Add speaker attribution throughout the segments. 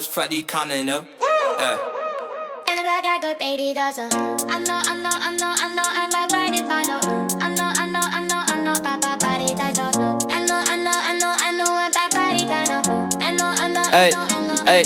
Speaker 1: was fat, you can't know.
Speaker 2: And I got good baby does I know, I'm my body by no. I know, my body does I know. I know what my body does I know.
Speaker 3: Hey,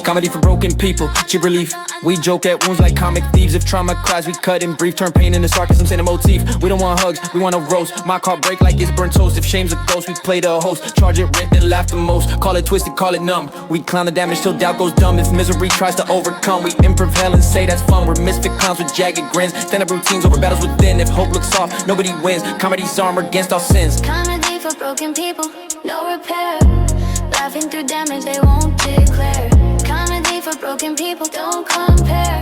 Speaker 3: comedy for broken people, cheap relief. We joke at wounds like comic thieves. If trauma cries, we cut and brief. Turn pain into sarcasm, say the motif. We don't want hugs, we want a roast. My car break like it's burnt toast. If shame's a ghost, we play the host. Charge it rent and laugh the most. Call it twisted, call it numb. We clown the damage till doubt goes dumb. If misery tries to overcome, we improv hell and say that's fun. We're misfit clowns with jagged grins. Stand up routines over battles within. If hope looks soft, nobody wins. Comedy's armor against all sins.
Speaker 2: Comedy for broken people, no repair. Laughing through damage they won't declare. Comedy for broken people, don't compare.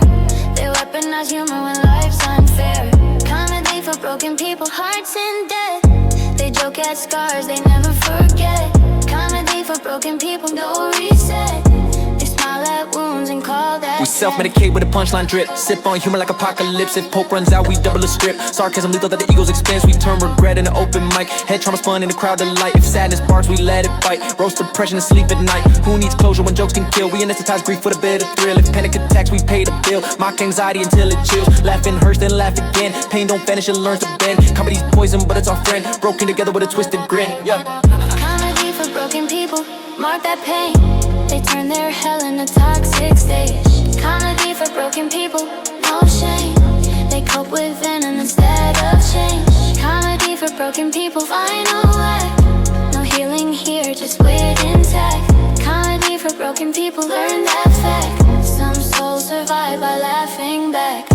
Speaker 2: They weaponize humor when life's unfair. Comedy for broken people, hearts in debt. They joke at scars, they never forget. Comedy for broken people, no reset. They smile at wounds and call that.
Speaker 3: We self-medicate with a punchline drip. Sip on humor like apocalypse. If hope runs out, we double a strip. Sarcasm lethal that the ego's expense. We turn regret into open mic. Head trauma spun in the crowd delight. If sadness barks, we let it bite. Roast depression and sleep at night. Who needs closure when jokes can kill? We anesthetize grief for the bit of thrill. If panic attacks, we pay the bill. Mock anxiety until it chills. Laugh and hurts, then laugh again. Pain don't vanish, it learns to bend. Comedy's poison, but it's our friend. Broken together with a twisted grin. Yeah.
Speaker 2: Comedy for broken people, mark that pain. They turn their hell into toxic stage. Comedy for broken people, no shame. They cope with venom instead of change. Comedy for broken people, find a way. No healing here, just wait intact. Comedy for broken people, learn that fact. Some souls survive by laughing back.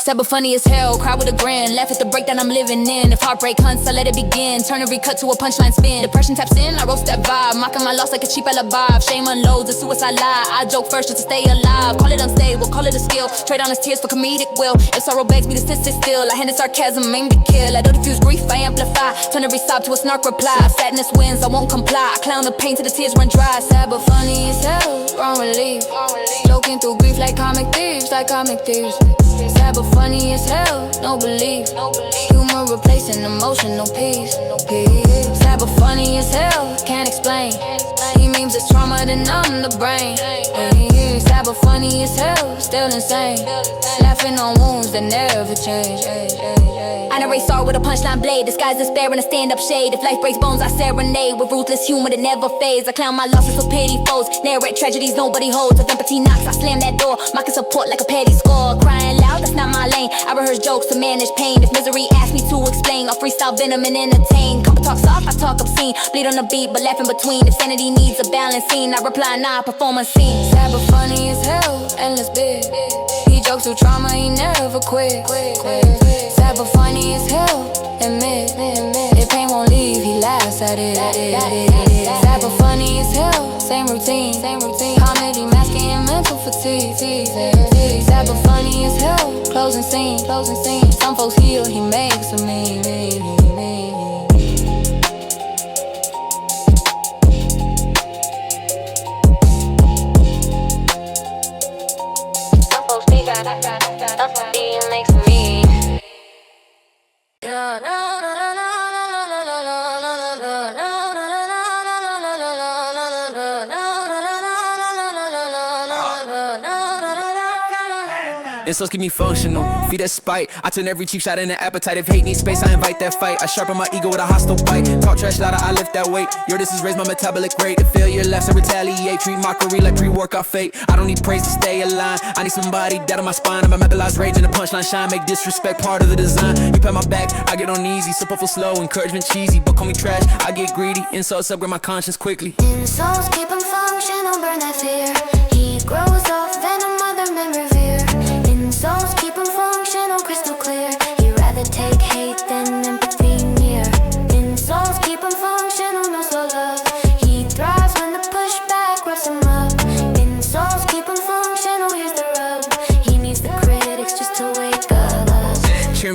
Speaker 4: Sad but funny as hell, cry with a grin. Laugh at the breakdown I'm living in. If heartbreak hunts, I let it begin. Turn every cut to a punchline spin. Depression taps in, I roast that vibe. Mocking my loss like a cheap alibi. Shame unloads, a suicide lie. I joke first just to stay alive. Call it unstable, call it a skill. Trade honest tears for comedic will. If sorrow begs me to sit still, I handed sarcasm, aim to kill. I don't diffuse grief, I amplify. Turn every sob to a snark reply. If sadness wins, I won't comply. I clown the pain till the tears run dry. Sad but funny as hell, wrong relief. Joking through grief like comic thieves, like comic thieves. Sad but funny as hell, no belief. Humor replacing emotional peace. Sad but funny as hell, can't explain. He memes it's trauma to numb the brain. Sad but funny as hell, still insane. Laughing on wounds that never change. I narrate sorrow with a punchline blade. Disguise despair in a stand-up shade. If life breaks bones, I serenade with ruthless humor that never fades. I clown my losses for pity foes. Narrate tragedies nobody holds. If empathy knocks, I slam that door. Mocking support like a petty score. Crying loud, that's not my lane. I rehearse jokes to manage pain. If misery asks me to explain, I'll freestyle venom and entertain. Couple talk soft, I talk obscene. Bleed on the beat, but laugh in between. If sanity needs a balancing, I reply, nah, performance scene. Sad but funny as hell, endless big. He jokes through trauma, he never quit. Sad but funny as hell, admit. If pain won't leave, he laughs at it. Sad but funny as hell, same routine. Comedy masking mental fatigue. Sad but funny as hell, closing scene. Some folks heal, he makes of me. Some folks speak out, nothing he makes of me.
Speaker 3: Insults keep me functional, feed that spite. I turn every cheap shot into appetite. If hate needs space, I invite that fight. I sharpen my ego with a hostile bite. Talk trash louder, I lift that weight. Your this is raise my metabolic rate. If failure left, I retaliate. Treat mockery like pre-workout fate. I don't need praise to stay aligned. I need somebody dead on my spine. I'm a memorized rage and the punchline shine. Make disrespect part of the design. You pat my back, I get on easy. Support for slow, encouragement cheesy. But call me trash, I get greedy. Insults upgrade my conscience quickly.
Speaker 2: Insults keep him functional, burn that fear. He grows off venom, other men revere. Insults keep him functional, crystal clear. He'd rather take hate than empathy near. Insults keep him functional, no slow love. He thrives when the pushback roughs him up. Insults keep him functional, here's the rub. He needs the critics just to wake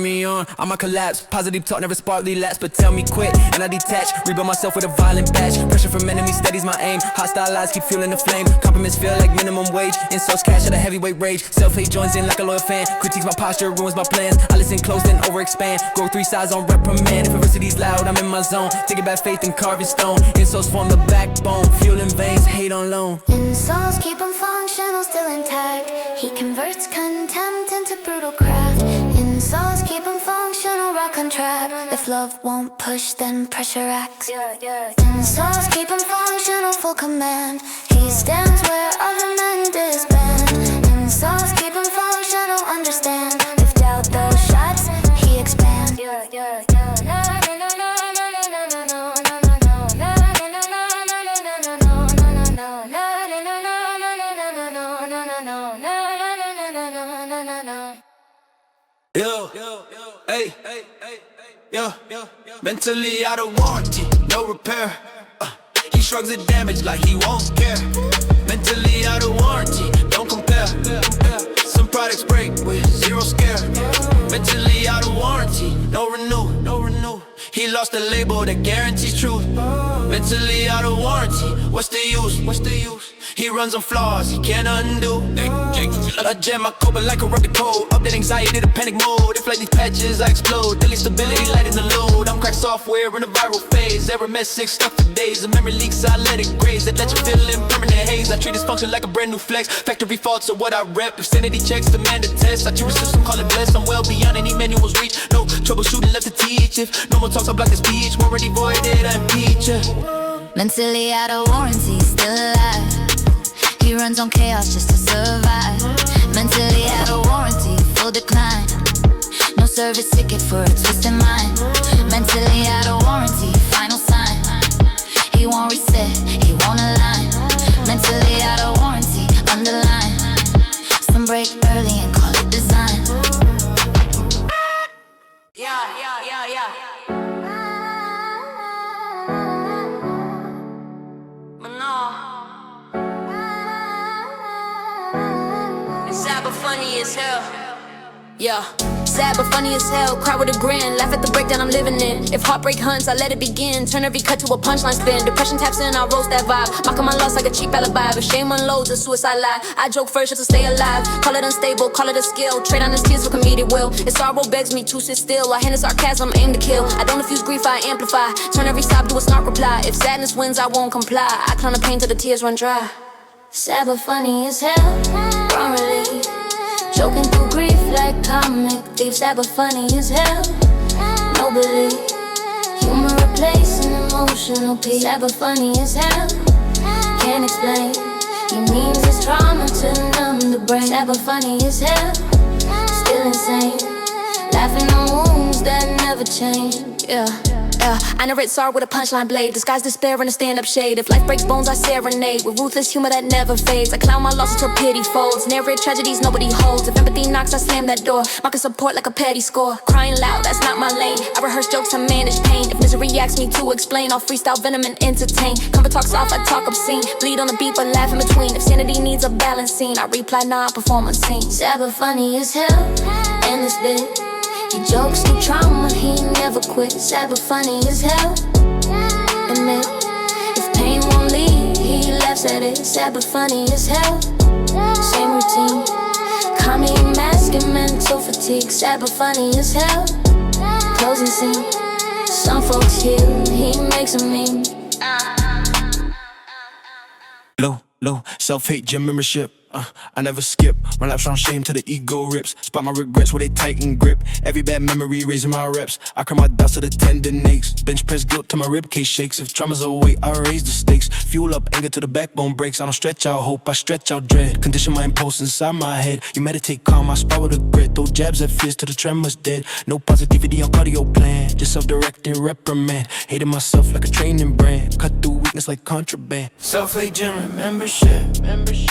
Speaker 3: me on, I might collapse. Positive talk never sparkly laps, but tell me quit and I detach. Rebuild myself with a violent batch. Pressure from enemies steadies my aim. Hostile lies keep fueling the flame. Compliments feel like minimum wage. Insults cash at a heavyweight rage. Self-hate joins in like a loyal fan. Critiques my posture, ruins my plans. I listen close then overexpand. Grow 3 sides on reprimand. If adversity's loud, I'm in my zone. Taking back faith and carving stone. Insults form the backbone. Fueling veins, hate on loan.
Speaker 2: Insults keep him functional, still intact. He converts contempt into brutal craft. Insults keep him functional, rock on trap. If love won't push, then pressure acts. Insults keep him functional, full command. He stands where other men disband. Insults keep him functional, understand. If doubt those shots, he expands.
Speaker 3: Yo, hey, yo, mentally out of warranty, no repair. He shrugs the damage like he won't care. Mentally out of warranty, don't compare. Some products break with 0 scare. Mentally out of warranty, no renew. He lost the label that guarantees truth. Mentally out of warranty, what's the use? He runs on flaws, he can't undo. I jam my code, but like a rugged code. Update anxiety to panic mode. Inflate these patches, I explode. Daily stability, light in the load. I'm cracked software in a viral phase. Error message stuck for days. The memory leaks, I let it graze. That let you feel in permanent haze. I treat this function like a brand new flex. Factory faults are what I rep. If sanity checks demand a test, I choose a system, call it blessed. I'm well beyond any manual's reach. No troubleshooting left to teach. If no one talks, I block the speech. More already voided, I impeach.
Speaker 2: Mentally out of warranty, still alive. He runs on chaos just to survive. Mentally out of warranty, full decline. No service ticket for a twisted mind. Mentally out of warranty, final sign. He won't reset, he won't align. Mentally out of warranty, underline. Some break early and call it design.
Speaker 4: Yeah. Sad but funny as hell. Yeah, sad but funny as hell. Cry with a grin, laugh at the breakdown I'm living in. If heartbreak hunts, I let it begin. Turn every cut to a punchline spin. Depression taps in, I roast that vibe. Mocking my loss like a cheap alibi. But shame unloads a suicide lie. I joke first just to stay alive. Call it unstable, call it a skill. Trade on his tears for comedic will. If sorrow begs me to sit still, I hand in sarcasm, aim to kill. I don't diffuse grief, I amplify. Turn every sob to a snark reply. If sadness wins, I won't comply. I clown the pain till the tears run dry.
Speaker 2: Sad but funny as hell, wrong relief. Joking through grief like comic thief. Sad but funny as hell, no belief. Humor replacing emotional peace. Sad but funny as hell, can't explain. He means his trauma to numb the brain. Sad but funny as hell, still insane. Laughing on wounds that never change.
Speaker 4: I narrate sorrow with a punchline blade. Disguise despair in a stand-up shade. If life breaks bones, I serenade with ruthless humor that never fades. I clown my losses till pity folds. Narrate tragedies nobody holds. If empathy knocks, I slam that door. Mocking support like a petty score. Crying loud, that's not my lane. I rehearse jokes, I manage pain. If misery asks me to explain, I'll freestyle venom and entertain. Comfort talk soft, I talk obscene. Bleed on the beat, but laugh in between. If sanity needs a balance scene, I reply, nah, I perform unseen.
Speaker 2: Sad but funny as hell, and this bit. He jokes through trauma, he never quit. Sad but funny as hell, admit. If pain won't leave, he laughs at it. Sad but funny as hell, same routine. Comedy masking mental fatigue. Sad but funny as hell, closing scene. Some folks heal, he makes them mean.
Speaker 1: Low, self-hate gym membership. I never skip, run laps on shame till the ego rips. Spot my regrets where they tighten grip. Every bad memory raising my reps. I cry my doubts to the tendon aches. Bench press guilt till my ribcage shakes. If trauma's a weight, I raise the stakes. Fuel up anger till the backbone breaks. I don't stretch out hope, I stretch out dread. Condition my impulse inside my head. You meditate calm, I spar with a grit. Throw jabs at fears till the tremor's dead. No positivity on cardio plan, just self-directed reprimand. Hating myself like a training brand. Cut through weakness like contraband.
Speaker 3: Self-hate gym membership.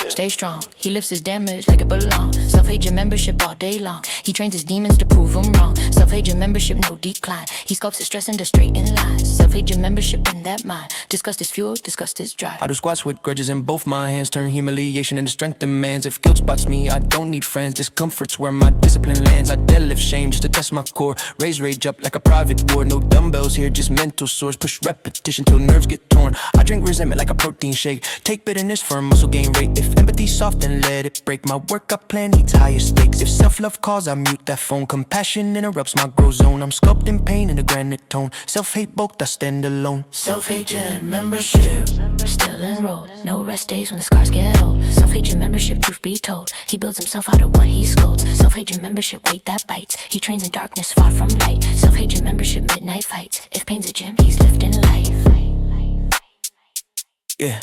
Speaker 4: Stay strong,
Speaker 5: He lifts his damage like it belongs. Self-hate your membership all day long. He trains his demons to prove him wrong. Self-hate your membership, no decline. He sculpts his stress into straightened lines. Self-hate your membership in that mind. Disgust is fuel, disgust is drive.
Speaker 1: I do squats with grudges in both my hands. Turn humiliation into strength demands. If guilt spots me, I don't need friends. Discomfort's where my discipline lands. I deadlift shame just to test my core. Raise rage up like a private war. No dumbbells here, just mental sores. Push repetition till nerves get torn. I drink resentment like a protein shake. Take bitterness for a muscle gain rate. If empathy's soft, then let it break. My workout plan needs higher stakes. If self-love calls, I mute that phone. Compassion interrupts my growth zone. I'm sculpting pain in a granite tone. Self-hate bulked, I stand alone.
Speaker 5: Self-hate your membership, still enrolled. No rest days when the scars get old. Self-hate your membership, truth be told. He builds himself out of what he scolds. Self-hate your membership, weight that bites. He trains in darkness, far from light. Self-hate your membership, midnight fights. If pain's a gym, he's lifting life.
Speaker 1: Yeah.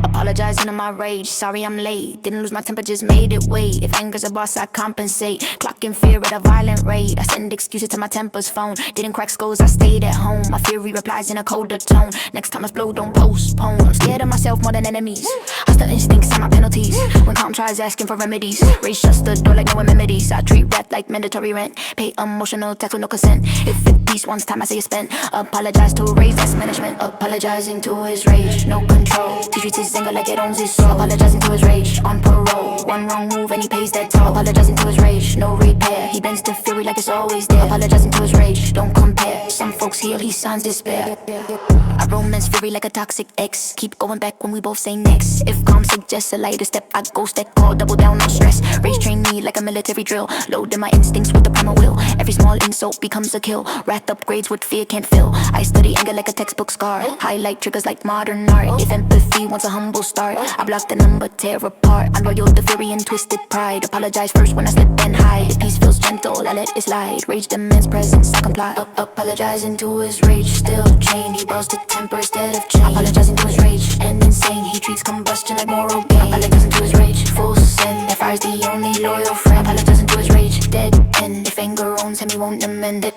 Speaker 5: Apologizing in my rage, sorry I'm late. Didn't lose my temper, just made it wait. If anger's a boss, I compensate. Clocking fear at a violent rate. I send excuses to my temper's phone. Didn't crack skulls, I stayed at home. My fury replies in a colder tone. Next time I blow, don't postpone. I'm scared of myself more than enemies. Hostile instincts are my penalties. When calm tries asking for remedies, rage shuts the door like no amenities. I treat rap like mandatory rent. Pay emotional tax with no consent. If it peace once time I say it's spent. Apologize to raise that's management. Apologizing to his rage, no control. He treats his anger like it owns his soul. Apologizing to his rage, on parole. One wrong move and he pays that toll. Apologizing to his rage, no repair. He bends to fury like it's always there. Apologizing to his rage, don't compare. Some folks heal, he signs despair. I romance fury like a toxic ex. Keep going back when we both say next. If calm suggests a lighter step, I go step call, double down on stress. Rage train me like a military drill. Loading my instincts with the primal will. Every small insult becomes a kill. Wrath upgrades what fear can't fill. I study anger like a textbook scar. Highlight triggers like modern art. If empathy wants a humble start, I block the number, tear apart. I'm loyal to fury and twisted pride. Apologize first when I slip and hide. If peace feels gentle, I let it slide. Rage demands presence, I comply. Apologizing to his rage, still chained. He bows to temper instead of change. Apologizing to his rage, and insane. He treats combustion like moral gain. Apologizing to his rage, full sin. That fire's the only loyal friend. Apologizing to his rage, dead end. If anger owns him, he won't amend it.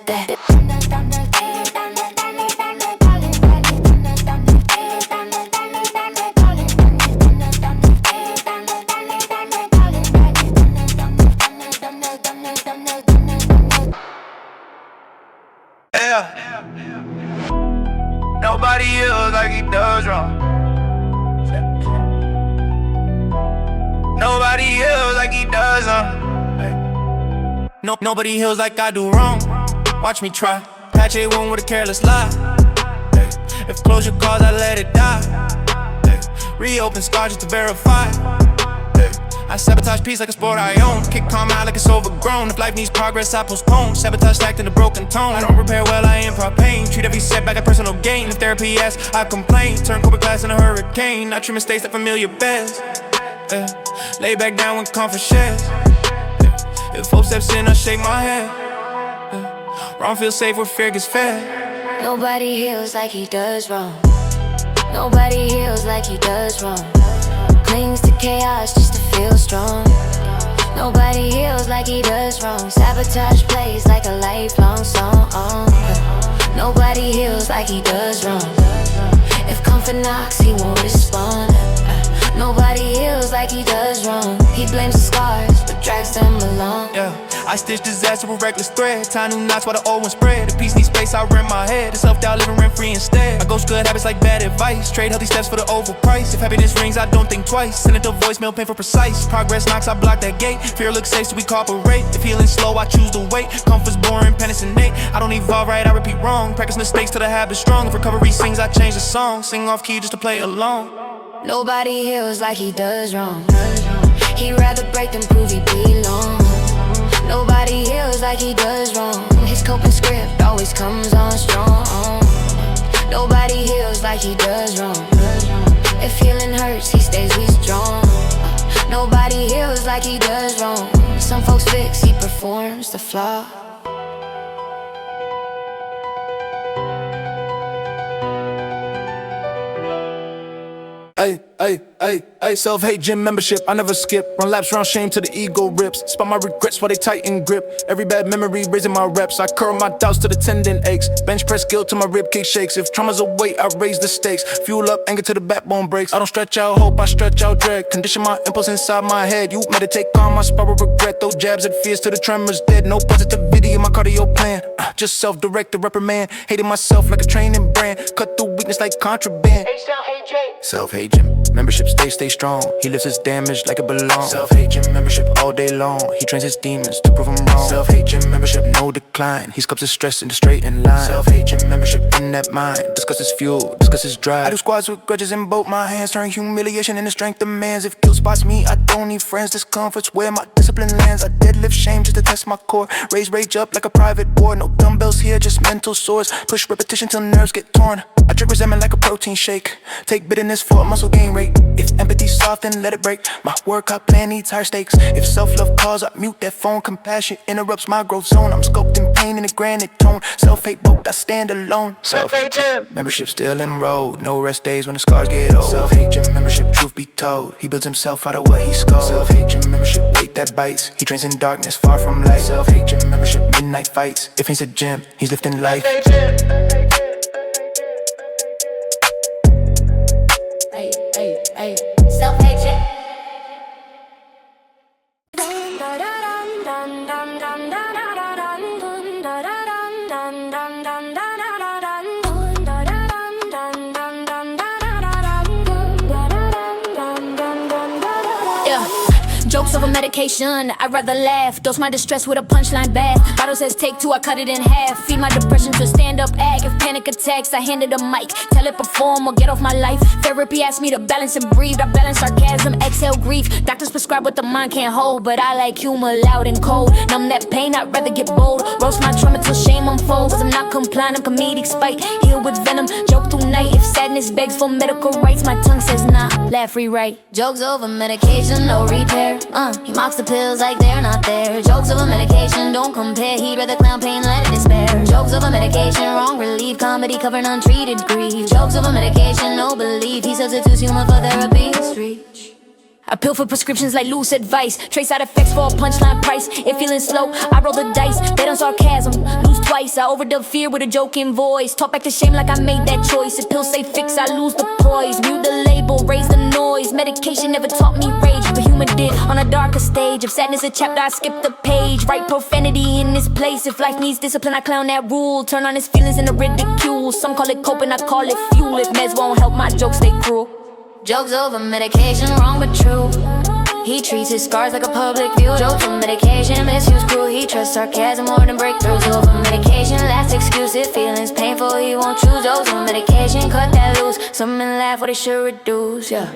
Speaker 1: Nobody heals like he does wrong. Nobody heals like he does nobody heals like I do wrong. Watch me try. Patch a wound with a careless lie. If closure calls, I let it die. Reopen scars just to verify. I sabotage peace like a sport I own. Kick calm out like it's overgrown. If life needs progress, I postpone. Sabotage stacked in a broken tone. I don't repair well, I improv pain. Treat every setback like personal gain. If therapy asks, I complain. Turn corporate glass into a hurricane. I treat mistakes like familiar beds. Lay back down when comfort shares. If hope steps in, I shake my head. Wrong feels safe where fear gets fed.
Speaker 2: Nobody heals like he does wrong. Nobody heals like he does wrong. Clings to chaos just to feel strong. Nobody heals like he does wrong. Sabotage plays like a lifelong song. Nobody heals like he does wrong. If comfort knocks, he won't respond. Nobody heals like he does wrong. He blames the scars, but drags them along.
Speaker 1: Yeah, I stitch disaster with reckless thread. Tie new knots while the old ones spread. The peace needs space, I rent my head. The self-doubt living rent-free instead. I ghost good habits like bad advice. Trade healthy steps for the overprice. If happiness rings, I don't think twice. Send it to voicemail, pain for precise. Progress knocks, I block that gate. Fear looks safe, so we cooperate. If healing slow, I choose to wait. Comfort's boring, penance innate. I don't evolve right, I repeat wrong. Practice mistakes till the habit's strong. If recovery sings, I change the song. Sing off key just to play along.
Speaker 2: Nobody heals like he does wrong. He'd rather break than prove he belongs. Nobody heals like he does wrong. His coping script always comes on strong. Nobody heals like he does wrong. If healing hurts, he stays, he's strong. Nobody heals like he does wrong. Some folks fix, he performs the flaw.
Speaker 1: Self-hate gym membership, I never skip. Run laps around shame till the ego rips. Spot my regrets while they tighten grip. Every bad memory raising my reps. I curl my doubts till the tendon aches. Bench press guilt till my rib cage shakes. If trauma's a weight, I raise the stakes. Fuel up anger till the backbone breaks. I don't stretch out hope, I stretch out dread. Condition my impulse inside my head. You meditate calm, I spiral regret. Those jabs and fears till the tremors dead. No positivity in my cardio plan. Just self-directed reprimand. Hating myself like a training brand. Cut through weakness like contraband. Self-hate gym membership, stay strong. He lifts his damage like it belongs. Self-hate gym membership all day long. He trains his demons to prove him wrong. Self-hate gym membership, no decline. He sculpts his stress into straight in line. Self-hate gym membership in that mind. Discuss his fuel, discuss his drive. I do squats with grudges in both my hands. Turn humiliation into strength demands. If guilt spots me, I don't need friends. Discomfort's where my discipline lands. I deadlift shame just to test my core. Raise rage up like a private war. No dumbbells here, just mental swords. Push repetition till nerves get torn. I drink resentment like a protein shake. Take bitterness for a muscle gain rate. If empathy's soft, then let it break. My workout plan needs higher stakes. If self-love calls, I mute that phone. Compassion interrupts my growth zone. I'm sculpting pain in a granite tone. Self-hate boat, I stand alone. Self-hate gym membership still enrolled. No rest days when the scars get old. Self-hate gym membership, truth be told, he builds himself out of what he sculpts. Self-hate gym membership, weight that bites. He trains in darkness, far from light. Self-hate gym membership, midnight fights. If he's a gym, he's lifting life.
Speaker 2: Self-hate gym.
Speaker 4: Jokes over medication, I'd rather laugh. Dose my distress with a punchline bath. Bottle says take two, I cut it in half. Feed my depression to a stand-up act. If panic attacks, I hand it a mic. Tell it perform or get off my life. Therapy asked me to balance and breathe. I balance sarcasm, exhale grief. Doctors prescribe what the mind can't hold, but I like humor loud and cold. Numb that pain, I'd rather get bold. Roast my trauma till shame unfolds. I'm not compliant, I'm comedic spite. Heal with venom, joke through night. If sadness begs for medical rights, my tongue says nah, laugh rewrite.
Speaker 2: Jokes over medication, no repair. He mocks the pills like they're not there. Jokes over medication, don't compare. He'd rather clown pain, let it despair. Jokes over medication, wrong relief. Comedy covering untreated grief. Jokes over medication, no belief. He substitutes humor for therapy. Reach.
Speaker 4: I pill for prescriptions like loose advice. Trace side effects for a punchline price. If feeling slow, I roll the dice. Bet on sarcasm, lose twice. I overdub fear with a joking voice. Talk back to shame like I made that choice. If pills say fix, I lose the poise. Mute the label, raise the noise. Medication never taught me rage, but humor did on a darker stage. If sadness a chapter, I skip the page. Write profanity in this place. If life needs discipline, I clown that rule. Turn on his feelings into ridicule. Some call it coping, I call it fuel. If meds won't help, my jokes stay cruel.
Speaker 2: Jokes over medication, wrong but true. He treats his scars like a public view. Jokes over medication, misuse cruel. He trusts sarcasm more than breakthroughs. Over medication, last excuse. If feelings painful, he won't choose. Jokes over medication, cut that loose. Some men laugh, what it should reduce, yeah.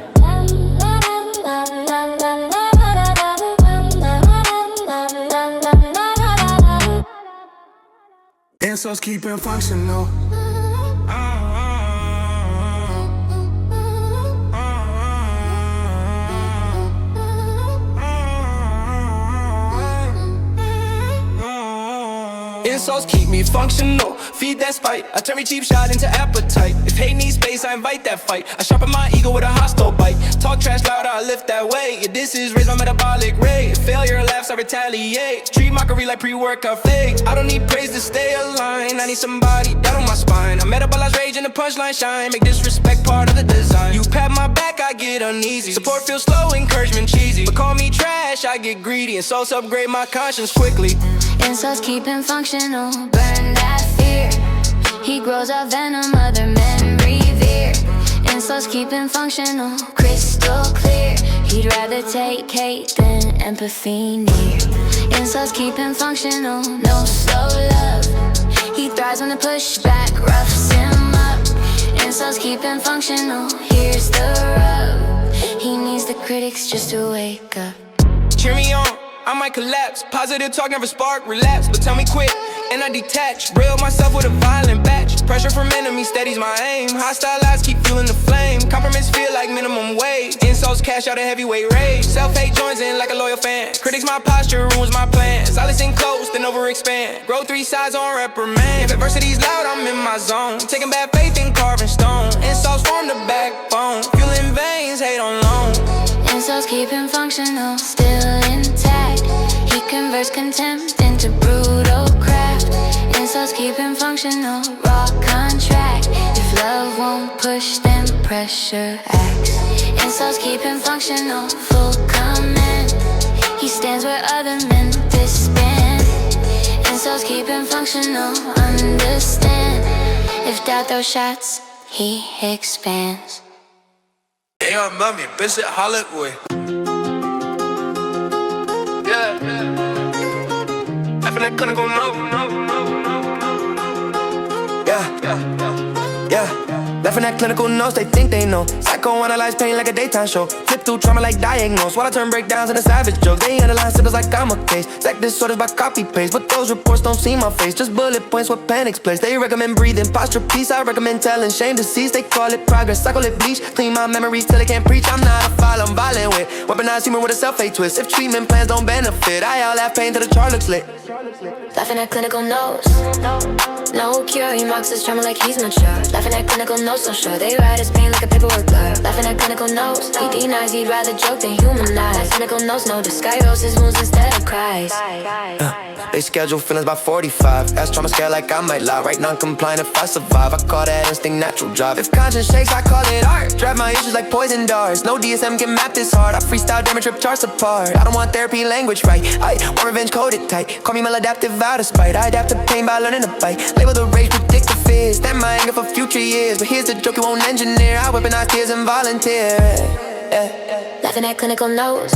Speaker 1: Insults keep it functional.
Speaker 3: Insults keep me functional, feed that spite. I turn me cheap shot into appetite. If hate needs space, I invite that fight. I sharpen my ego with a hostile bite. Talk trash louder, I lift that weight. If this is raise my metabolic rate. If failure laughs, I retaliate. Treat mockery like pre-workout fake. I don't need praise to stay aligned. I need somebody down on my spine. I metabolize rage and the punchline shine. Make disrespect part of the design. You pat my back, I get uneasy. Support feels slow, encouragement cheesy. But call me trash, I get greedy. Insults upgrade my conscience quickly.
Speaker 2: Insults keep him functional, burn that fear. He grows a venom other men revere. Insults keep him functional, crystal clear. He'd rather take hate than empathy near. Insults keep him functional, no slow love. He thrives when the pushback roughs him up. Insults keep him functional, here's the rub. He needs the critics just to wake up.
Speaker 3: Cheer me on, I might collapse. Positive talk never spark, relapse. But tell me quit, and I detach. Rail myself with a violent batch. Pressure from enemies steadies my aim. Hostile eyes keep fueling the flame. Compromise feel like minimum wage. Insults cash out a heavyweight rage. Self-hate joins in like a loyal fan. Critics my posture, ruins my plans. I listen close, then overexpand. Grow 3 sides on reprimand. If adversity's loud, I'm in my zone. Taking bad faith and carving stone. Insults form the backbone. Fueling veins niggas hate on loan.
Speaker 2: Insults keep him functional, still intact. He converts contempt into brutal craft. Insults keep him functional, raw contract. If love won't push, then pressure acts. Insults keep him functional, full command. He stands where other men disband. Insults keep him functional, understand. If doubt throws shots, he expands.
Speaker 3: Hey, yo, mommy, visit Hollywood. Yeah, yeah. I feel like gonna go no. Yeah. Left in that clinical notes, they think they know. Psychoanalyze pain like a daytime show. Flip through trauma like diagnose. While I turn breakdowns into savage jokes. They analyze symptoms like I'm a case. Stack disorders by copy paste. But those reports don't see my face. Just bullet points where panic's placed. They recommend breathing, posture, peace. I recommend telling shame, disease. They call it progress, I call it bleach. Clean my memories till they can't preach. I'm not a file, I'm violent with weaponized humor with a self-hate twist. If treatment plans don't benefit, I all have pain till the chart looks lit.
Speaker 2: Laughing at clinical notes. No cure, he mocks his trauma like he's mature. Laughing at clinical notes, so sure they write his pain like a paperwork blur. Laughing at clinical notes, he denies he'd rather joke than humanize. Clinical notes know disguise his wounds instead of cries.
Speaker 3: They schedule feelings by 45. Ask trauma scared like I might lie. Right, non-compliant if I survive. I call that instinct natural drive. If conscience shakes, I call it art. Drive my issues like poison darts. No DSM can map this hard. I freestyle, damage, rip charts apart. I don't want therapy language right. I want revenge coded tight. Call me maladaptive out of spite. I adapt to pain by learning to fight. Label the rage, predict the fears. Stand my anger for future years. But here's the joke you won't engineer. I weaponize tears and volunteer.
Speaker 2: Laughing at clinical notes.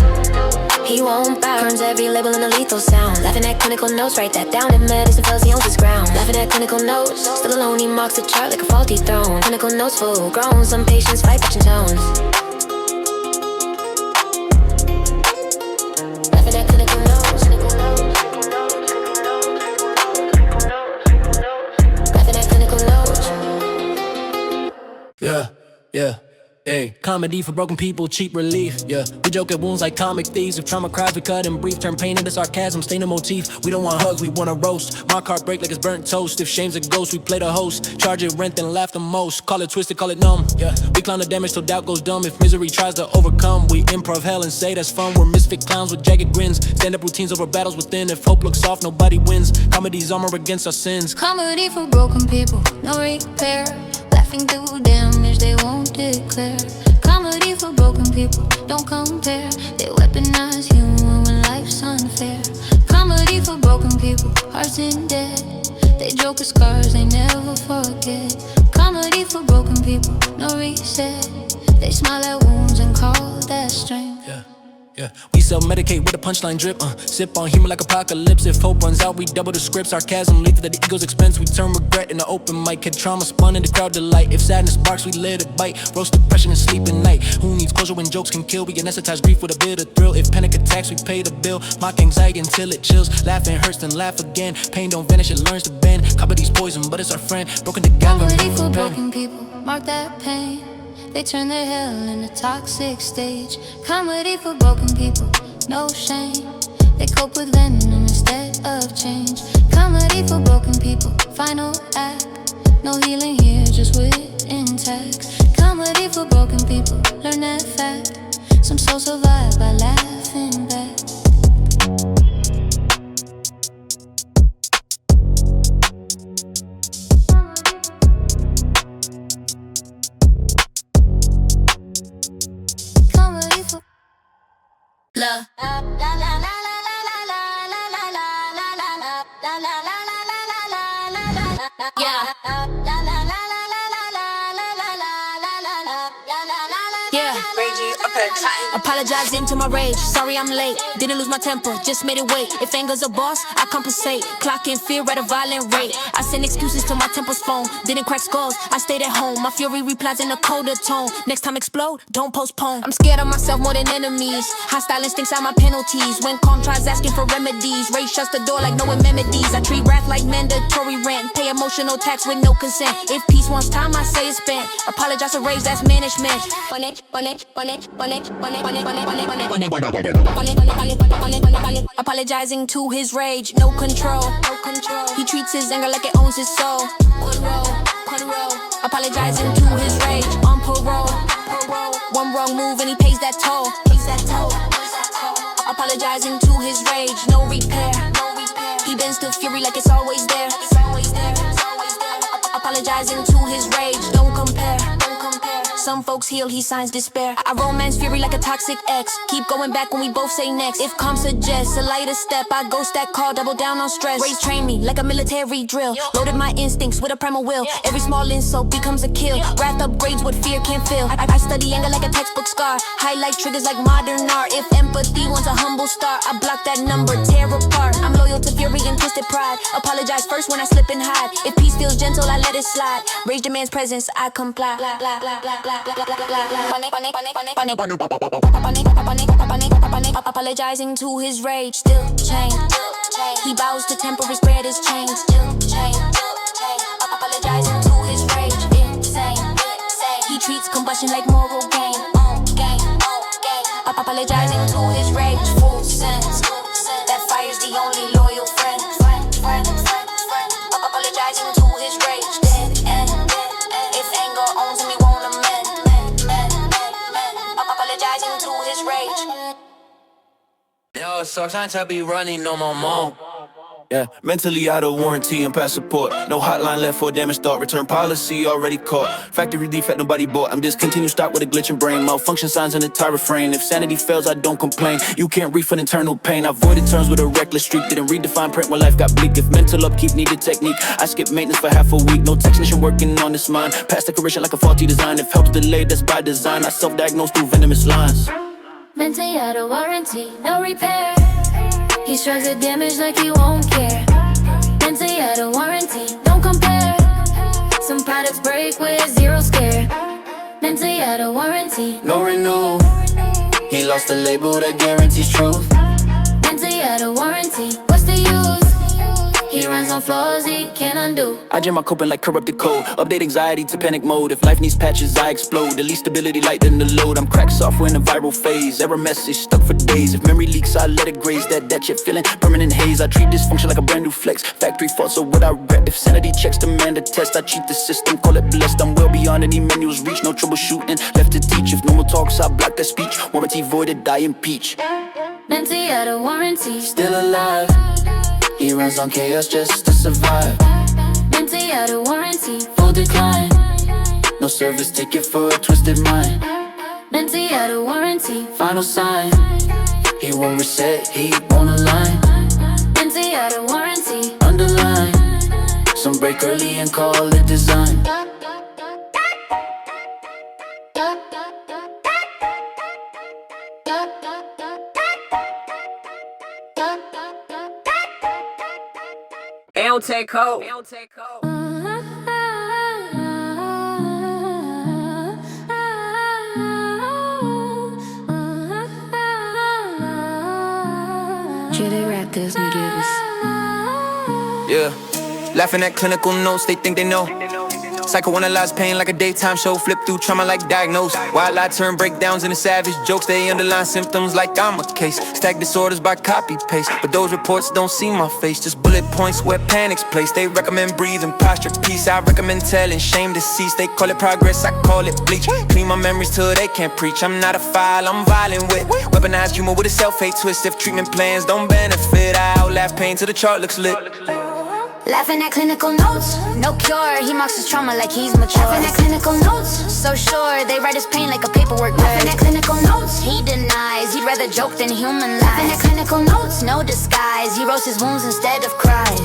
Speaker 2: He won't bow, turns every label in a lethal sound. Laughing at clinical notes, write that down. If medicine fails, he owns his ground. Laughing at clinical notes, still alone, he mocks the chart like a faulty throne. Clinical notes full grown, some patients fight pitching tones. Laughing at clinical notes. Laughing at clinical notes.
Speaker 3: Yeah. Hey, comedy for broken people, cheap relief. Yeah, we joke at wounds like comic thieves. If trauma cries, we cut and brief. Turn pain into sarcasm, stain a motif. We don't want hugs, we want a roast. Mark heart break like it's burnt toast. If shame's a ghost, we play the host. Charge it rent and laugh the most. Call it twisted, call it numb. Yeah, we clown the damage till doubt goes dumb. If misery tries to overcome, we improv hell and say that's fun. We're misfit clowns with jagged grins. Stand up routines over battles within. If hope looks soft, nobody wins. Comedy's armor against our sins.
Speaker 2: Comedy for broken people, no repair. Laughing through damage they won't declare. Comedy for broken people, don't compare. They weaponize humor when life's unfair. Comedy for broken people, hearts in debt. They joke with scars they never forget. Comedy for broken people, no reset. They smile at wounds and call that strength.
Speaker 3: Yeah, we self-medicate with a punchline drip. Sip on humor like apocalypse. If hope runs out, we double the script. Sarcasm lethal at the ego's expense. We turn regret into open mic. Had trauma spun into crowd delight. If sadness sparks, we let it bite. Roast depression and sleep at night. Who needs closure when jokes can kill? We anesthetize grief with a bit of thrill. If panic attacks, we pay the bill. Mock anxiety until it chills. Laughing hurts, then laugh again. Pain don't vanish, it learns to bend. Comedy's poison, but it's our friend. Broken together.
Speaker 2: Comedy for broken people, mark that pain. They turn their hell into toxic stage. Comedy for broken people, no shame. They cope with venom instead of change. Comedy for broken people, final act. No healing here, just wit intact. Comedy for broken people, learn that fact. Some souls survive by laughing back. Love. Apologizing to my rage, sorry I'm late. Didn't lose my temper, just made it wait. If anger's a boss, I compensate. Clock in fear at a violent rate. I send excuses to my temper's phone. Didn't crack skulls, I stayed at home. My fury replies in a colder tone. Next time explode, don't postpone. I'm scared of myself more than enemies. Hostile instincts are my penalties. When calm tries asking for remedies, rage shuts the door like no amenities. I treat wrath like mandatory rent. Pay emotional tax with no consent. If peace wants time, I say it's spent. Apologize for rage, that's management. Apologizing to his rage, no control. He treats his anger like it owns his soul. Apologizing to his rage, on parole.
Speaker 4: One wrong move and he pays that toll. Apologizing to his rage, no repair. He bends to fury like it's always there. Apologizing to his rage, don't compare. Some folks heal, he signs despair. I romance fury like a toxic ex. Keep going back when we both say next. If calm suggests a lighter step, I ghost that call, double down on stress. Race train me like a military drill. Loaded my instincts with a primal will. Every small insult becomes a kill. Wrath upgrades what fear can't feel. I study anger like a textbook scar. Highlight triggers like modern art. If empathy wants a humble start, I block that number, tear apart. I'm loyal to fury and twisted pride. Apologize first when I slip and hide. If peace feels gentle, I let it slide. Rage demands presence, I comply. Apologizing to his rage, still chained. He bows to temper, his bread is chained, still chained. Apologizing to his rage, insane. He treats combustion like moral gain. Apologizing to his rage, full sense. That fire's the only loyal friend. Apologizing to his rage, dead end. If anger owns him, he won't amend. Apologizing to his rage.
Speaker 3: Yo, it sucks, I ain't to be running no more.
Speaker 1: Yeah, mentally out of warranty and past support. No hotline left for damage thought. Return policy already caught. Factory defect nobody bought. I'm discontinued stock with a glitching brain. Malfunction signs in the tire refrain. If sanity fails, I don't complain. You can't refund internal pain. I avoided terms with a reckless streak. Didn't redefine print when life got bleak. If mental upkeep needed technique, I skipped maintenance for half a week. No technician working on this mind. Past decoration like a faulty design. If help's delayed, that's by design. I self-diagnose through venomous lines.
Speaker 2: Mentally out of warranty, no repair. He strikes the damage like he won't care. Mentally out of warranty, don't compare. Some products break with zero scare. Mentally out of warranty,
Speaker 3: No renew. He lost the label that guarantees truth.
Speaker 2: mentally out of warranty, what's the use? He runs on flaws he can't undo.
Speaker 1: I jam my coping like corrupted code. Update anxiety to panic mode. If life needs patches, I explode. Delete stability lighter than the load. I'm cracked software in a viral phase. Error message stuck for days. If memory leaks, I let it graze. That shit feeling permanent haze. I treat dysfunction like a brand new flex. Factory fault, so what I regret. If sanity checks demand a test, I cheat the system, call it blessed. I'm well beyond any manuals reach. No troubleshooting left to teach. If normal talks, I block that speech. Warranty voided, die impeach.
Speaker 2: Mentally out of warranty,
Speaker 1: Still alive. He runs on chaos just to survive.
Speaker 2: mentally out of warranty, full decline.
Speaker 1: No service ticket for a twisted mind.
Speaker 2: Mentally out of warranty,
Speaker 1: Final sign. He won't reset, he won't align.
Speaker 2: mentally out of warranty.
Speaker 1: Underline. Some break early and call it design.
Speaker 3: They don't take hope.
Speaker 5: Should they rap this, niggas?
Speaker 3: Yeah, laughing at clinical notes, they think they know. Psychoanalyze pain like a daytime show. Flip through trauma like diagnose. While I turn breakdowns into savage jokes, they underline symptoms like I'm a case. Stack disorders by copy paste, but those reports don't see my face. Just bullet points where panic's placed. They recommend breathing, posture, peace. I recommend telling shame deceased. They call it progress, I call it bleach. Clean my memories till they can't preach. I'm not a file, I'm violent with weaponized humor with a self-hate twist. If treatment plans don't benefit, I outlaugh pain till the chart looks lit.
Speaker 5: Laughing at clinical notes, no cure. He mocks his trauma like he's mature. Laughing at clinical notes, so sure. They write his pain like a paperwork. Laughing at clinical notes, he denies. He'd rather joke than humanize. Laughing at clinical notes, no disguise. He roasts his wounds instead of cries.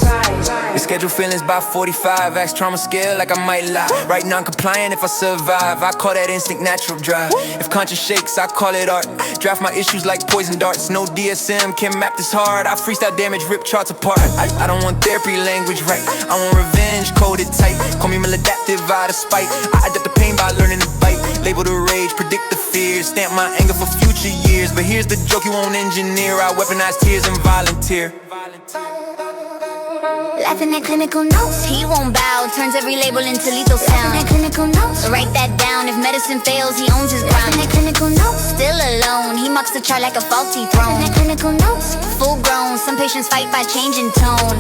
Speaker 3: The schedule feelings by 45. Ask trauma scale like I might lie. Right non-compliant if I survive. I call that instinct natural drive. If conscience shakes, I call it art. Draft my issues like poison darts. No DSM can map this hard. I freestyle damage, rip charts apart. I don't want therapy language right. I want revenge, coded tight. Call me maladaptive out of spite. I adapt the pain by learning to bite. Label the rage, predict the fears. Stamp my anger for future years. But here's the joke you won't engineer. I weaponize tears and volunteer.
Speaker 5: Laughing at clinical notes, he won't bow. Turns every label into lethal sound. Laughing at clinical notes, write that down. If medicine fails, he owns his ground. Laughing at clinical notes, still alone. He mocks the chart like a faulty throne. Laughing at clinical notes, full grown. Some patients fight by changing tone.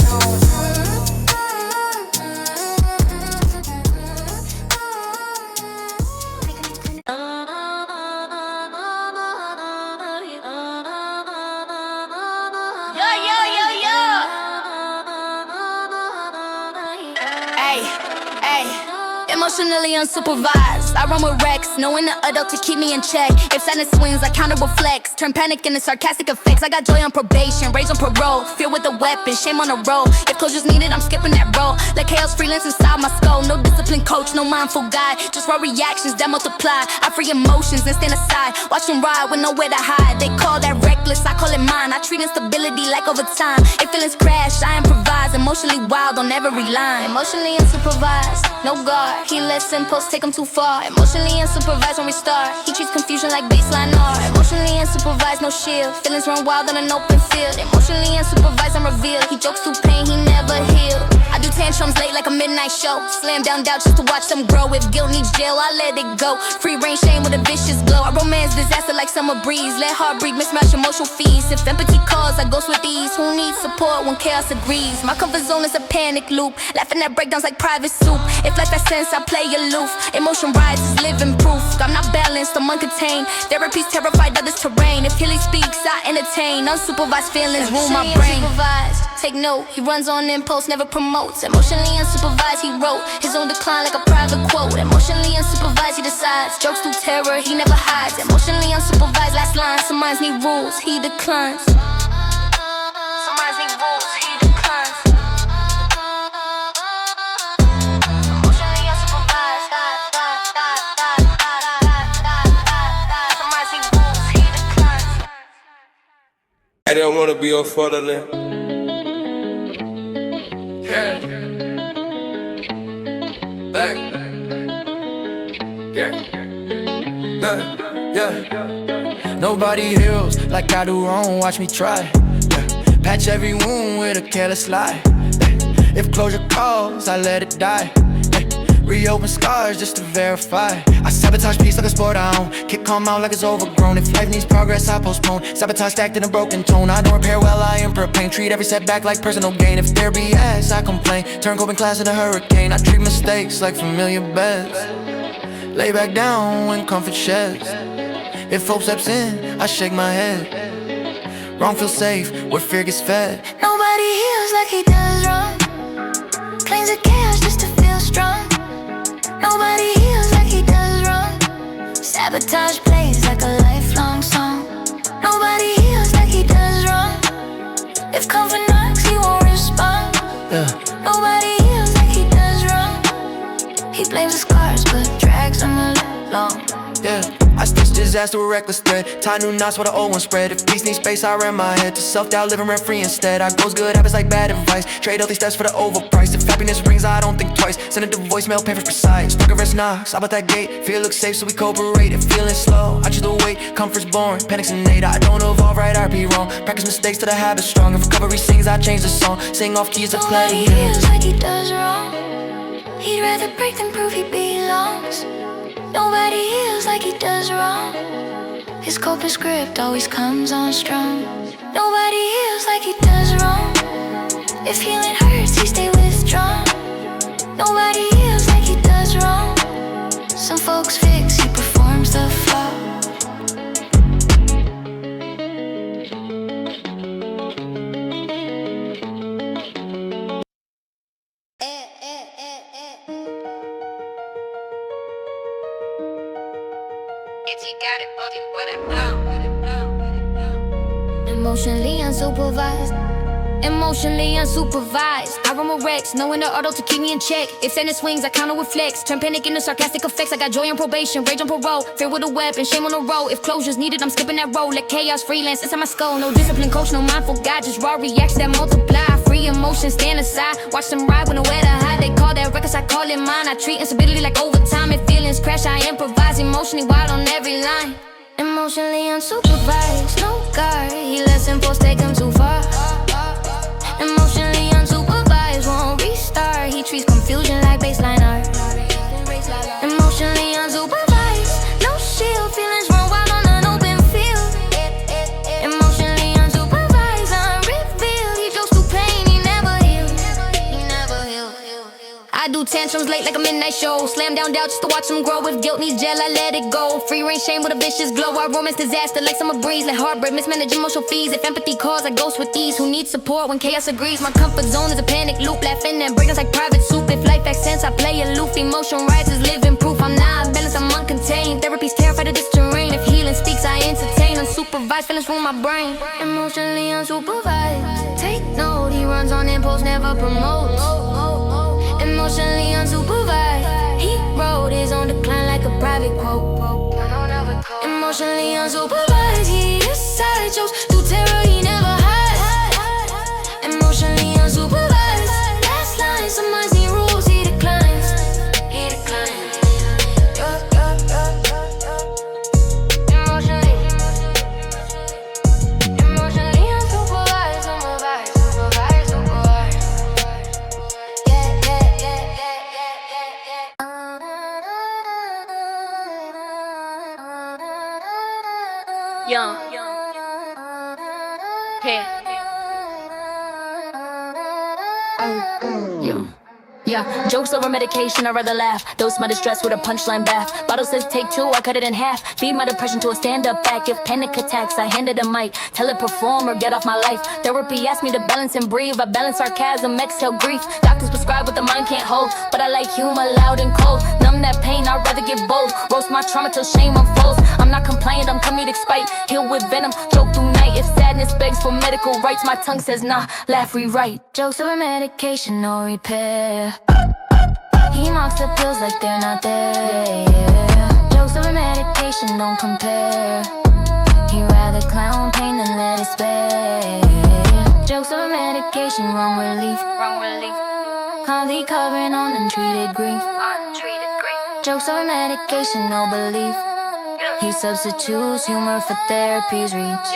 Speaker 4: Emotionally unsupervised, I run with Rex, knowing the adult to keep me in check. If sadness swings, I counter with flex. Turn panic into sarcastic effects. I got joy on probation, rage on parole. Fear with a weapon, shame on the road. If closure's needed, I'm skipping that role. Let chaos freelance inside my skull. No discipline coach, no mindful guide. Just raw reactions that multiply. I free emotions and stand aside. Watch them ride with nowhere to hide. They call that reckless, I call it mine. I treat instability like overtime. If feelings crash, I improvise. Emotionally wild on every line. Emotionally unsupervised, no guard. He lets impulse take him too far. Emotionally unsupervised when we start. He treats confusion like baseline art. Emotionally unsupervised, no shield. Feelings run wild on an open field. Emotionally unsupervised, I'm revealed. He jokes through pain, he never healed. I do tantrums late like a midnight show. Slam down doubt just to watch them grow. If guilt needs jail, I let it go. Free range shame with a vicious glow. I romance disaster like summer breeze. Let heart breathe, mismatch emotional fees. If empathy calls, I ghost with ease. Who needs support when chaos agrees? My comfort zone is a panic loop. Laughing at breakdowns like private soup. If like that sense, I play aloof. Emotion rises, living proof. I'm not balanced, I'm uncontained. Therapy's terrified of this terrain. If Hilly speaks, I entertain. Unsupervised feelings rule my brain. Take note, he runs on impulse, never promotes. Emotionally unsupervised, he wrote his own decline like a private quote. Emotionally unsupervised, he decides. Jokes through terror, he never hides. Emotionally unsupervised, last line. Some minds need rules, he declines. Some minds need rules, he declines. Emotionally unsupervised. Some minds need rules, he declines.
Speaker 6: I don't wanna be your fatherland.
Speaker 3: Nobody heals like I do wrong, watch me try. Patch every wound with a careless lie. If closure calls, I let it die. Reopen scars just to verify. I sabotage peace like a sport I own. Kick calm out like it's overgrown. If life needs progress, I postpone. Sabotage stacked in a broken tone. I don't repair well, I improve pain. Treat every setback like personal gain. If there be ass, I complain. Turn coping class into hurricane. I treat mistakes like familiar beds. Lay back down when comfort sheds. If hope steps in, I shake my head. Wrong feels safe where fear gets fed.
Speaker 2: Nobody heals like he does wrong. Claims of chaos just to feel strong. Nobody heals like he does wrong. Sabotage plays like a lifelong song. Nobody heals like he does wrong. If comfort knocks, he won't respond. Nobody heals like he does wrong. He blames the scars but drags them along.
Speaker 3: I stitched disaster with reckless thread. Tie new knots while the old one spread. If peace needs space, I ran my head to self-doubt, living rent-free instead. I goes good habits like bad advice. Trade healthy steps for the overpriced. If happiness rings, I don't think twice. Send it to voicemail, pain for precise. Spark a verse knocks, out that gate. Fear looks safe, so we cooperate. If feeling slow, I choose the wait. Comfort's boring, panic's innate. I don't evolve right, I be wrong. Practice mistakes till the habit's strong. If recovery sings, I change the song. Sing off keys to play.
Speaker 2: Nobody heals like he does wrong. He'd rather break than prove he belongs. Nobody heals like he does wrong. His coping script always comes on strong. Nobody heals like he does wrong. If healing hurts, he stay withdrawn. Nobody heals like he does wrong. Some folks fix, he performs the flaw.
Speaker 4: Emotionally unsupervised. Emotionally unsupervised. I run with Rex, knowing the auto to keep me in check. If sadness swings, I counter with flex. Turn panic into sarcastic effects. I got joy on probation, rage on parole. Fear with a weapon, shame on the road. If closure's needed, I'm skipping that road. Let chaos freelance inside my skull. No discipline coach, no mindful guide. Just raw reactions that multiply. Free emotions, stand aside. Watch them ride when nowhere to hide. They call that records, I call it mine. I treat instability like overtime. If feelings crash, I improvise. Emotionally wild on every line.
Speaker 2: Emotionally unsupervised, no guard. He lets impulse take him too far. Emotionally unsupervised, won't restart. He treats confusion like baseline art. Emotionally unsupervised, no shield. Feelings run wild on an open field. Emotionally unsupervised, unrevealed. He jokes through pain, he never heals. I do
Speaker 4: do tantrums late like a midnight show. Slam down doubt just to watch them grow. If guilt needs gel, I let it go. Free range shame with a vicious glow. I romance disaster like summer breeze. Like heartbreak, mismanage emotional fees. If empathy calls, I ghost with these. Who need support when chaos agrees? My comfort zone is a panic loop. Laughing and breaking like private soup. If life makes sense, I play aloof. Emotion rises, living proof. I'm not balanced, I'm uncontained. Therapy's terrified of this terrain. If healing speaks, I entertain. Unsupervised feelings rule my brain. Emotionally unsupervised. Take note, he runs on impulse, never promotes. Emotionally unsupervised. He wrote his own decline like a private quote. Emotionally unsupervised. He is sideshows. Do terror, he never hides. Emotionally unsupervised. Last line, some minds need rules, he declines. He declines. Emotionally unsupervised. Supervised.
Speaker 7: Young. Hey.
Speaker 4: Yeah, jokes over medication, I'd rather laugh. Dose my distress with a punchline bath. Bottle says take 2, I cut it in half. Feed my depression to a stand-up back. If panic attacks, I hand it a mic. Tell it perform or get off my life. Therapy asked me to balance and breathe. I balance sarcasm, exhale grief. Doctors prescribe what the mind can't hold, but I like humor loud and cold. Numb that pain, I'd rather get bold. Roast my trauma till shame unfolds. I'm not compliant, I'm comedic spite. Heal with venom, joke through night. If sadness begs for medical rights, my tongue says nah, laugh, rewrite. Jokes over medication, no repair. He mocks the pills like they're not there, yeah. Jokes over medication, don't compare. He'd rather clown pain than let it spare. Jokes over medication, wrong relief. Constantly covering on untreated grief. Jokes over medication, no belief. He substitutes humor for therapy's reach.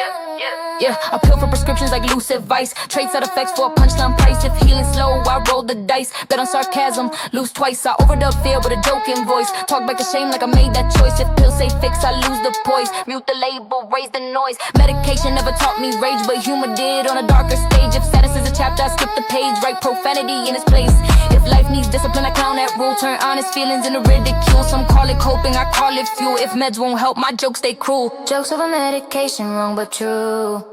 Speaker 4: Yeah, I pill for prescriptions like loose advice. Trade side effects for a punchline price. If healing slow, I roll the dice. Bet on sarcasm, lose twice. I overdub fear with a joking voice. Talk back to shame like I made that choice. If pills say fix, I lose the poise. Mute the label, raise the noise. Medication never taught me rage, but humor did on a darker stage. If sadness is a chapter, I skip the page. Write profanity in its place. If life needs discipline, I clown that rule. Turn honest feelings into ridicule. Some call it coping, I call it fuel. If meds won't help, my jokes stay cruel. Jokes over medication, wrong but true.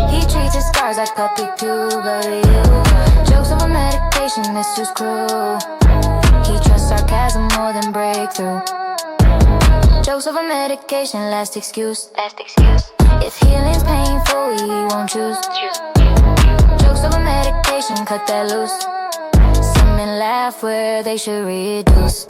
Speaker 4: He treats his scars like puppy puberty. Jokes over medication, this too cruel. He trusts sarcasm more than breakthrough. Jokes over medication, last excuse. If healing's painful, he won't choose. Jokes over medication, cut that loose. Some men laugh where they should reduce.